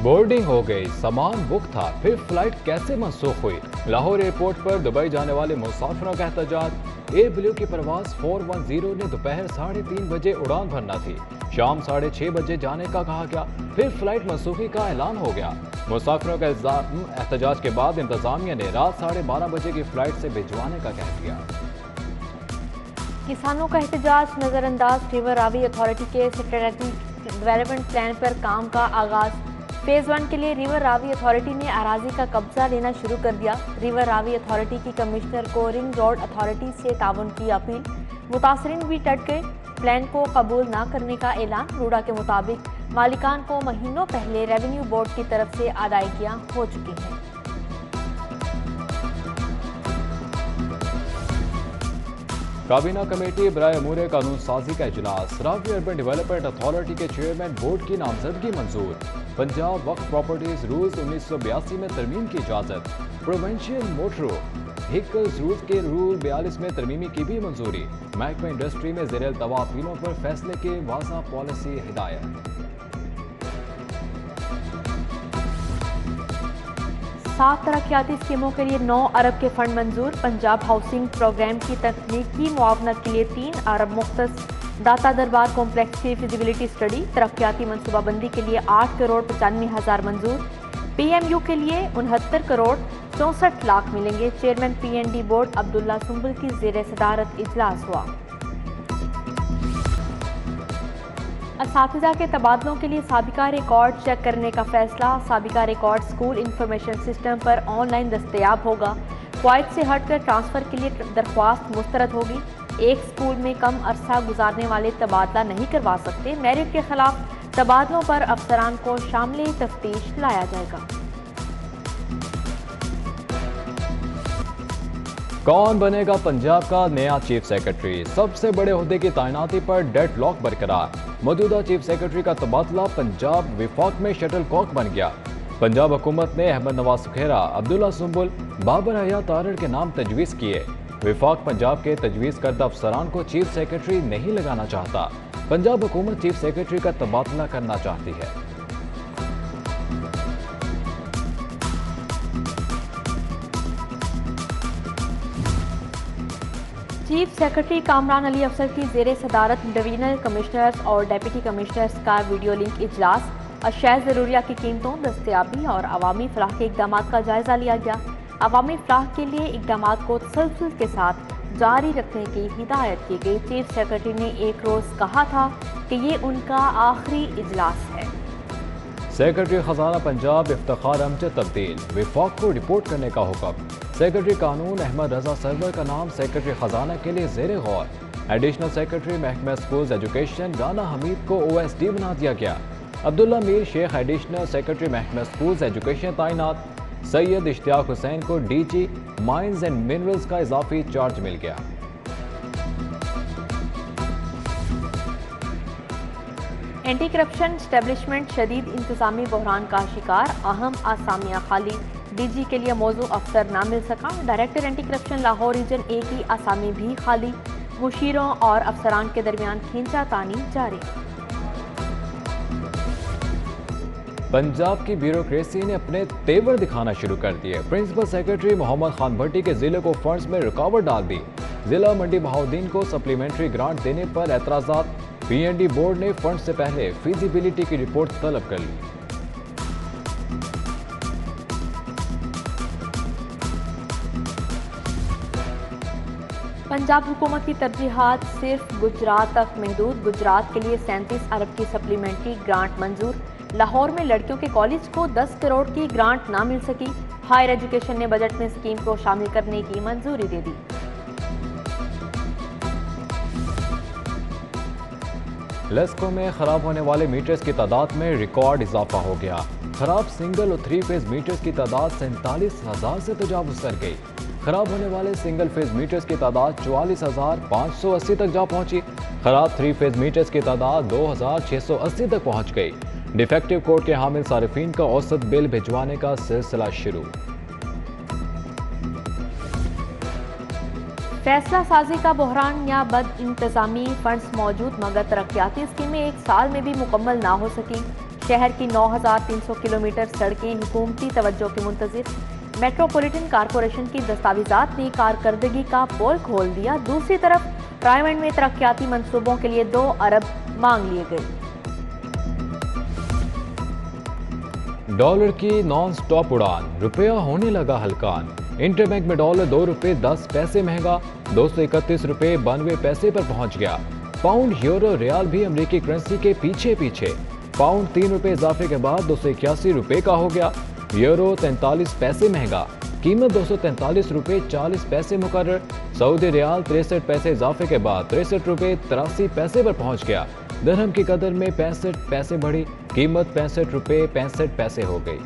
Boarding ہو گئی، سامان بک تھا، پھر فلائٹ کیسے منسوخ ہوئی؟ لاہور ایئرپورٹ پر دبئی جانے والے مسافروں کا احتجاج۔ ایئر بلیو کی پرواز 410 نے دوپہر 3:30 بجے اڑان بھرنا تھی، شام 6:30 بجے جانے کا کہا گیا، پھر فلائٹ منسوخی کا اعلان ہو گیا۔ مسافروں کا احتجاج کے بعد انتظامیہ نے رات 12:30 بجے کی فلائٹ سے بھجوانے کا کہہ دیا۔ کسانوں کا احتجاج نظر انداز، ریور راوی اتھارٹی کے اسٹریٹجک ڈیولپمنٹ پلان پر کام کا آغاز۔ فیز 1 کے لیے ریور راوی اتھارٹی نے اراضی کا قبضہ لینا شروع کر دیا۔ ریور راوی اتھارٹی کی کمشنر کو رنگ روڈ اتھارٹی سے تعاون کی اپیل، متاثرین بھی ڈٹ گئے۔ پلان کو قبول نہ کرنے کا اعلان، روڈا کے مطابق مالکان کو مہینوں پہلے ریونیو بورڈ کی طرف سے ادائیگیاں ہو چکی ہیں۔ کابینہ کمیٹی برائے امور قانون سازی کا اجلاس، راوی اربن ڈیولپمنٹ اتھارٹی کے چیئرمین بورڈ کی نامزدگی منظور۔ پنجاب وقف پراپرٹیز رولز 1982 میں ترمیم کی اجازت، پروونشل موٹر وہیکلز رولز کے رول 42 میں ترمیمی کی بھی منظوری۔ محکمہ انڈسٹری میں زیر التوا اپیلوں پر فیصلے کے واضح پالیسی ہدایت۔ 7 ترقیاتی اسکیموں کے لیے 9 ارب کے فنڈ منظور۔ پنجاب ہاؤسنگ پروگرام کی تکنیکی معاونت کے لیے 3 ارب مختص۔ داتا دربار کمپلیکس کی فیزیبلٹی اسٹڈی، ترقیاتی منصوبہ بندی کے لیے 8 کروڑ 95 ہزار منظور۔ پی ایم یو کے لیے 69 کروڑ 64 لاکھ ملیں گے۔ Chairman P N D board Abdullah Sumbal کی زیر صدارت اجلاس ہوا۔ اساتذہ کے تبادلوں کے لیے سابقہ ریکارڈ چیک کرنے کا فیصلہ، سابقہ record school information system per on line دستیاب ہوگا۔ کوائت سے ہٹ کر ٹرانسفر کے لیے درخواست مسترد ہوگی۔ ایک اسکول میں کم عرصہ گزارنے والے تبادلہ نہیں کروا سکتے۔ میرٹ کے خلاف تبادلوں پر افسران کو شامل تفتیش لایا جائے گا۔ کون بنے گا پنجاب کا نیا چیف سیکرٹری؟ سب سے بڑے عہدے کی تعیناتی پر ڈیڈ لاک برقرار۔ موجودہ چیف سیکرٹری کا تبادلہ پنجاب وفاق میں شٹل کاک بن گیا۔ پنجاب حکومت نے احمد نواز سکھیرا، عبداللہ سنبل، بابر حیات تارڑ کے نام تجویز کیے۔ وفاق پنجاب کے تجویز کردہ افسران کو چیف سیکرٹری نہیں لگانا چاہتا۔ پنجاب حکومت چیف سیکرٹری کا تبادلہ کرنا چاہتی ہے۔ چیف سیکرٹری کامران علی افسر کی زیر صدارت ڈویژنل کمشنرز اور ڈیپٹی کمشنرز کا ویڈیو لنک اجلاس، اشیاء ضروریہ کی قیمتوں، دستیابی اور عوامی فلاح کے اقدامات کا جائزہ لیا گیا۔ عوامی فلاح کے لیے اقدامات کو تسلسل کے ساتھ جاری رکھنے کی ہدایت کی گئی۔ چیف سیکرٹری نے ایک روز کہا تھا کہ یہ ان کا آخری اجلاس ہے۔ سیکرٹری خزانہ پنجاب افتخار امجد تبدیل، وفاق کو رپورٹ کرنے کا حکم۔ سیکرٹری قانون احمد رضا سرور کا نام سیکرٹری خزانہ کے لیے زیر غور۔ ایڈیشنل سیکرٹری محکمہ اسکولز ایجوکیشن رانا حمید کو او ایس ڈی بنا دیا گیا۔ عبداللہ میر شیخ ایڈیشنل سیکرٹری محکمہ اسکولز ایجوکیشن تعینات۔ سید اشتیاق حسین کو D G mines and minerals کا اضافی چارج مل گیا۔ اینٹی کرپشن اسٹیبلشمنٹ شدید انتظامی بحران کا شکار، اہم اسامیاں خالی، ڈی جی کے لیے موزوں افسر نہ مل سکا۔ Director anti corruption Lahore region A کی اسامی بھی خالی، مشیروں اور افسران کے درمیان کھینچا تانی جاری۔ پنجاب کی بیوروکریسی نے اپنے تیور دکھانا شروع کر دیے۔ پرنسپل سیکرٹری محمد خان بھٹی کے ضلع کو فنڈز میں رکاوٹ ڈال دی۔ ضلع منڈی بہاؤدین کو سپلیمنٹری گرانٹ دینے پر اعتراضات، پی این ڈی بورڈ نے فنڈ سے پہلے فیزیبلٹی کی رپورٹ طلب کر لی۔ پنجاب حکومت کی ترجیحات صرف گجرات تک محدود، گجرات کے لیے 37 ارب کی سپلیمنٹری گرانٹ منظور۔ لاہور میں لڑکیوں کے کالج کو 10 کروڑ کی گرانٹ نہ مل سکی، ہائر ایجوکیشن نے بجٹ میں اسکیم کو شامل کرنے کی منظوری دے دی۔ لیسکو میں خراب ہونے والے میٹرز کی تعداد میں ریکارڈ اضافہ ہو گیا۔ خراب سنگل اور 3 فیز میٹرز کی تعداد 47,000 سے تجاوز کر گئی۔ خراب ہونے والے سنگل فیز میٹرز کی تعداد 44,580 تک جا پہنچی۔ خراب 3 فیز میٹرز کی تعداد 2,680 تک پہنچ گئی۔ ڈیفیکٹو کوڈ کے حامل صارفین کا اوسط بل بھجوانے کا سلسلہ شروع۔ فیصلہ سازی کا بحران یا بد انتظامی، فنڈز موجود مگر ترقیاتی اسکیمیں 1 سال میں بھی مکمل نہ ہو سکی۔ शहर की 9,300 किलोमीटर सड़कें हुकूमती तवज्जो के मुंतज़िर। मेट्रोपॉलिटन कारपोरेशन की दस्तावेज़ात ने कारकर्दगी का पोल खोल दिया। दूसरी तरफ रायमंड में तरक्याती मंसूबों के लिए 2 अरब मांग लिए गए। डॉलर की नॉन स्टॉप उड़ान, रुपया होने लगा हलकान। इंटरबैंक में डॉलर 2 रुपये 10 पैसे महंगा, 231 रुपये 92 पैसे पर पहुंच गया। पाउंड, यूरो, रियाल भी अमेरिकी करेंसी के पीछे पीछे। पाउंड 3 रुपये इजाफे के बाद 281 रुपये का हो गया। यूरो 43 पैसे महंगा, कीमत 243 रुपये 40 पैसे मुकर्रर। सऊदी रियाल 63 पैसे इजाफे के बाद 63 रुपये 83 पैसे पर पहुंच गया। दिरहम की कदर में 65 पैसे बढ़ी, कीमत 65 रुपये 65 पैसे हो गई।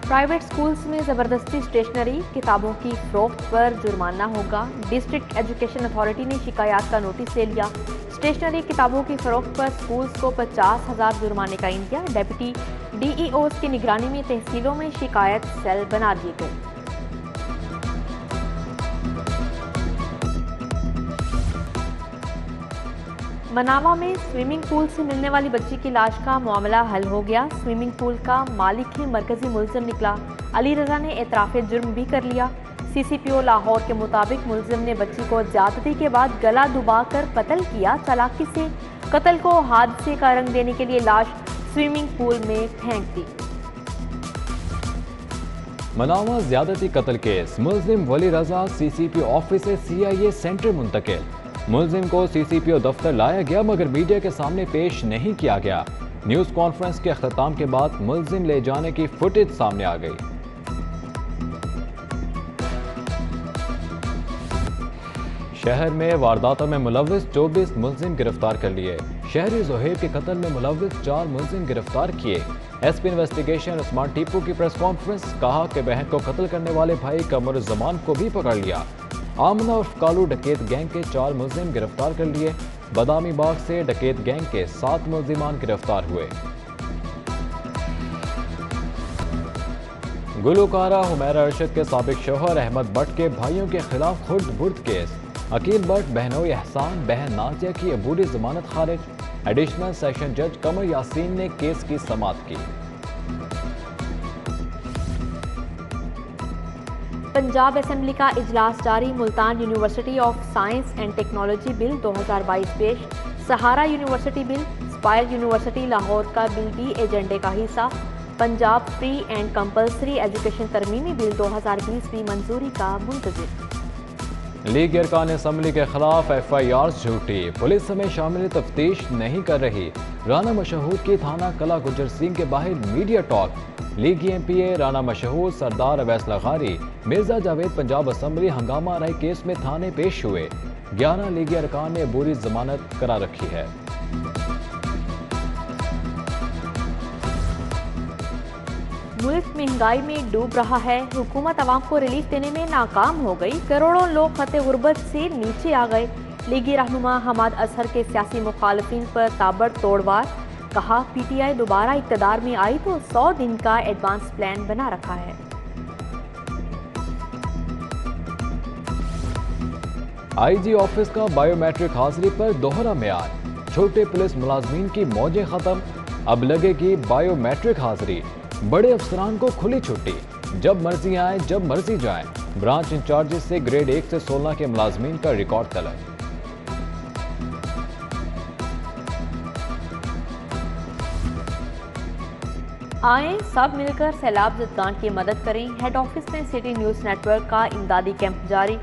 प्राइवेट स्कूल्स में ज़बरदस्ती स्टेशनरी, किताबों की फरोख्त पर जुर्माना होगा। डिस्ट्रिक्ट एजुकेशन अथॉरिटी ने शिकायत का नोटिस ले लिया। स्टेशनरी किताबों की फरोख्त पर स्कूल्स को 50,000 जुर्माने का इंदिया। डेप्यूटी DEOs की निगरानी में तहसीलों में शिकायत सेल बना दिए गए। मनावा में स्विमिंग पूल से मिलने वाली बच्ची की लाश का मामला हल हो गया। स्विमिंग पूल का मालिक ही मरकजी मुलजिम निकला। अली रजा ने एतराफ़ जुर्म भी कर लिया। CCPO लाहौर के मुताबिक मुलजिम ने बच्ची को ज्यादती के बाद गला दुबाकर कत्ल किया। चालाकी से कत्ल को हादसे का रंग देने के लिए लाश स्विमिंग पूल में फेंक दी। मनावा ज्यादती कत्ल केस, मुलजिम वली रजा CCPO ऑफिस से CIA सेंटर मुंतकिल। मुलजिम को CCPO दफ्तर लाया गया मगर मीडिया के सामने पेश नहीं किया गया। न्यूज़ कॉन्फ्रेंस के अख्ताम के बाद मुलजिम ले जाने की फुटेज सामने आ गई। शहर में वारदातों में मुलव्विस 24 मुलजिम गिरफ्तार कर लिए। शहरी ज़ुहैब के कत्ल में मुलव्विस 4 मुलजिम गिरफ्तार किए। SP इन्वेस्टिगेशन उस्मान टीपू की प्रेस कॉन्फ्रेंस, कहा कि बहन को कत्ल करने वाले भाई कमरुज़्ज़मान को भी पकड़ लिया। आमना उर्फ कालू डकैत गैंग के 4 मुलजिम गिरफ्तार कर लिए। बदामी बाग से डकैत गैंग के 7 मुलजिमान गिरफ्तार हुए। गुलकारा हुमैरा अरशद के साबिक शौहर अहमद भट्ट के भाइयों के खिलाफ खुर्द बुर्द केस। अकील भट्ट, बहनोई एहसान, बहन नाजिया की अबूरी जमानत खारिज। एडिशनल सेशन जज कमर यासीन ने केस की समाअत की। पंजाब असेंबली का इजलास जारी। Multan university of science and technology bill 2022 पेश। Sahara university bill, Spire university Lahore का बिल भी एजेंडे का हिस्सा। Punjab free and compulsory education तरमीमी बिल 2020 भी मंजूरी का मुंतज़िर। लीग अरकान असम्बली के खिलाफ FIR झूठी, पुलिस हमें शामिल तफ्तीश नहीं कर रही। राना मशहूद की थाना कला गुजर सिंह के बाहर मीडिया टॉक। लीगी MPA राना मशहूद, सरदार अवैस लगारी, मिर्जा जावेद पंजाब असम्बली हंगामा राय केस में थाने पेश हुए। 11 लीगी अरकान ने अबूरी जमानत करा रखी है। मुल्क महंगाई में डूब रहा है। हुकूमत अवाम को रिलीफ देने में नाकाम हो गई। करोड़ों लोग खते गुर्बत से नीचे आ गए। लीगी रहनुमा हमाद अजहर के सियासी मुखालिफिन पर ताबड़तोड़ वार। कहा PTI दोबारा इक़्तिदार में आई तो 100 दिन का एडवांस प्लान बना रखा है। IG ऑफिस का बायोमेट्रिक हाजिरी पर दोहरा मेयार। छोटे पुलिस मुलाजमीन की मौजें खत्म, अब लगेगी बायोमेट्रिक हाजिरी। बड़े अफसरान को खुली छुट्टी, जब मर्जी आए जब मर्जी जाएं। ब्रांच इंचार्जेस से ग्रेड 1 से 16 के मुलाजमीन का रिकॉर्ड तलब। आए सब मिलकर सैलाब ज़दगान की मदद करें। हेड ऑफिस में सिटी न्यूज़ नेटवर्क का इमदादी कैंप जारी।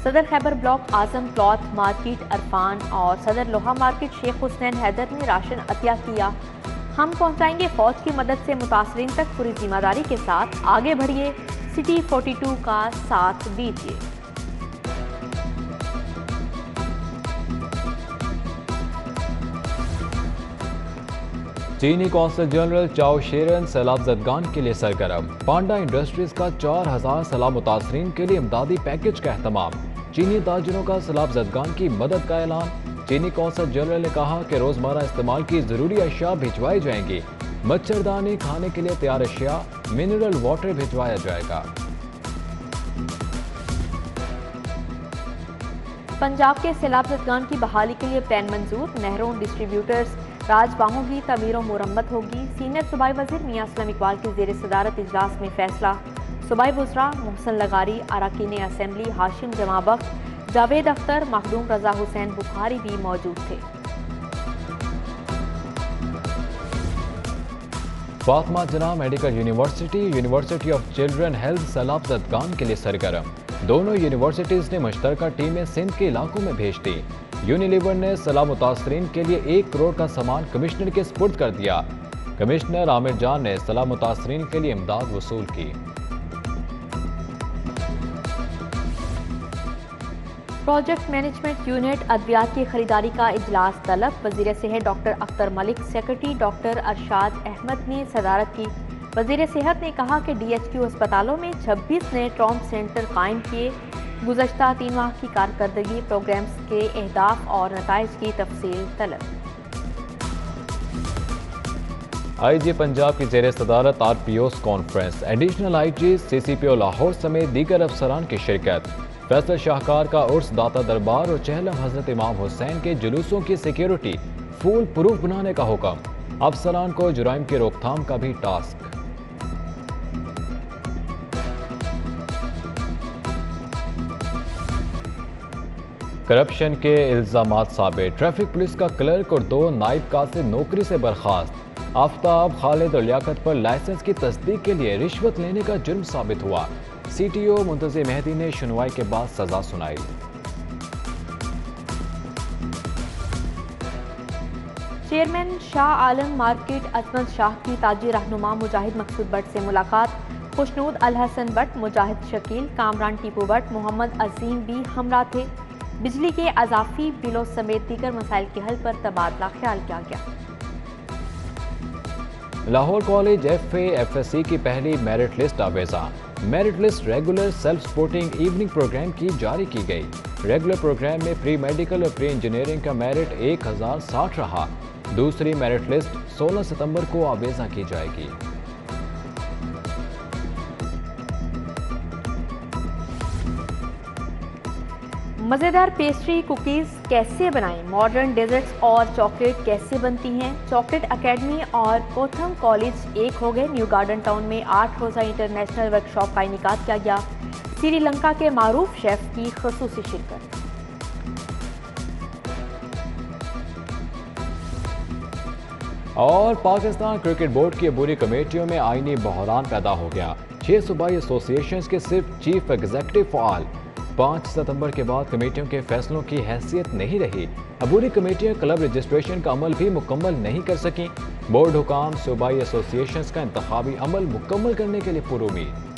सदर खैबर ब्लॉक आजम क्लॉथ मार्केट अरफान और सदर लोहा मार्केट शेख हुसैन हैदर ने राशन अतिया किया। हम पहुंचाएंगे फौज की मदद से मुतासरीन तक, पूरी जिम्मेदारी के साथ आगे बढ़िए। सिटी 42 का साथ दीजिए। चीनी कौंसल जनरल चाओ शेरन सैलाब ज़दगान के लिए सरगर्म। पांडा इंडस्ट्रीज का 4000 सैलाब मुतासरीन के लिए इमदादी पैकेज का एहतमाम। चीनी ताजिरों का सैलाब ज़दगान की मदद का ऐलान। चीनी कौंसल जनरल ने कहा कि रोजमर्रा इस्तेमाल की जरूरी अशिया भिजवाई जाएंगी। मच्छरदानी, खाने के लिए तैयार अशिया, मिनरल वाटर भिजवाया जाएगा। पंजाब के सैलाब ज़दगान की बहाली के लिए प्लान मंजूर, नहरों डिस्ट्रीब्यूटर्स राजबाहों की तमीर और मुरम्मत होगी। सीनियर सूबाई वज़ीर मियां असलम इकबाल की ज़ेर सदारत इजलास में फैसला। सूबाई वज़रा मोहसिन लगारी, अरकान असम्बली हाशिम जमाबख्श, जावेद अख्तर, मखदूम रजा हुसैन बुखारी भी मौजूद थे। फातिमा जना medical university of children health सैलाब ज़दगान के लिए सरगर्म। दोनों यूनिवर्सिटीज़ ने मुश्तरका टीमें सिंध के इलाकों में भेज दी। यूनिलीवर ने सैलाब मुतासरीन के लिए 1 करोड़ का सामान कमिश्नर के सुपुर्द कर दिया। कमिश्नर आमिर जान ने सैलाब मुतासरीन के लिए इमदाद वसूल की। प्रोजेक्ट मैनेजमेंट यूनिट अद्वियात की खरीदारी का इजलास तलब। वज़ीर सेहत doctor Akhtar Malik, secretary doctor Arshad Ahmed ने सदारत की। वज़ीर सेहत ने कहा कि DHQ अस्पतालों में 26 नए ट्रॉमा सेंटर कायम किए। गुज़श्ता 3 माह की कारकर्दगी प्रोग्राम्स के अहदाफ और नताइज की तफसील तलब। IG पंजाब की ज़ेर सदारत RPOs conference, additional IG CCPO Lahore समेत दीगर अफसरान की शिरकत। फैसल शाहकार का उर्स, दाता दरबार और चहलम हजरत इमाम हुसैन के जुलूसों की सिक्योरिटी फूल प्रूफ बनाने का हुक्म। अफसरान को जुराइम की रोकथाम का भी टास्क। करप्शन के इल्जामात साबित, ट्रैफिक पुलिस का क्लर्क और 2 नायब कासिब नौकरी से बर्खास्त। आफ्ताब, खालिद और लियाकत पर लाइसेंस की तस्दीक के लिए रिश्वत लेने का जुर्म साबित हुआ। CTO मुंतज़िर मेहदी ने सुनवाई के बाद सजा सुनाई। चेयरमैन शाह आलम मार्केट अजमत शाह की ताजी रहनुमा मुजाहिद मकसूद भट्ट से मुलाकात। खुशनूद अल हसन भट्ट, मुजाहिद शकील, कामरान टीपू भट्ट, मोहम्मद अजीम भी हमरा थे। बिजली के अजाफी बिलों समेत दीगर मसाइल के हल पर तबादला ख्याल किया गया। लाहौर कॉलेज FA FSC की पहली मेरिट लिस्ट आवेजा। Merit list regular self supporting evening programme की जारी की गई। रेगुलर प्रोग्राम में प्री मेडिकल और प्री इंजीनियरिंग का मेरिट 1060 रहा। दूसरी मेरिट लिस्ट 16 सितंबर को आवेजा की जाएगी। मज़ेदार पेस्ट्री कुकीज़ कैसे बनाएं, मॉडर्न डेजर्ट्स और चॉकलेट कैसे बनती हैं। चॉकलेट एकेडमी और कोथम कॉलेज एक हो गए। न्यू गार्डन टाउन में 8 रोज़ा इंटरनेशनल वर्कशॉप का इनेकाद किया गया। श्रीलंका के मारूफ शेफ की ख़ुसूसी शिरकत। और पाकिस्तान क्रिकेट बोर्ड की अबूरी कमेटियों में आईनी बहरान पैदा हो गया। 6 सूबाई एसोसिएशंस के सिर्फ चीफ एग्जीक्यूटिव फ़ाल। 5 सितंबर के बाद कमेटियों के फैसलों की हैसियत नहीं रही। अबूरी कमेटियां क्लब रजिस्ट्रेशन का अमल भी मुकम्मल नहीं कर सकीं। बोर्ड हुकाम सूबाई एसोसिएशंस का इंतखाबी अमल मुकम्मल करने के लिए पुरुमीद।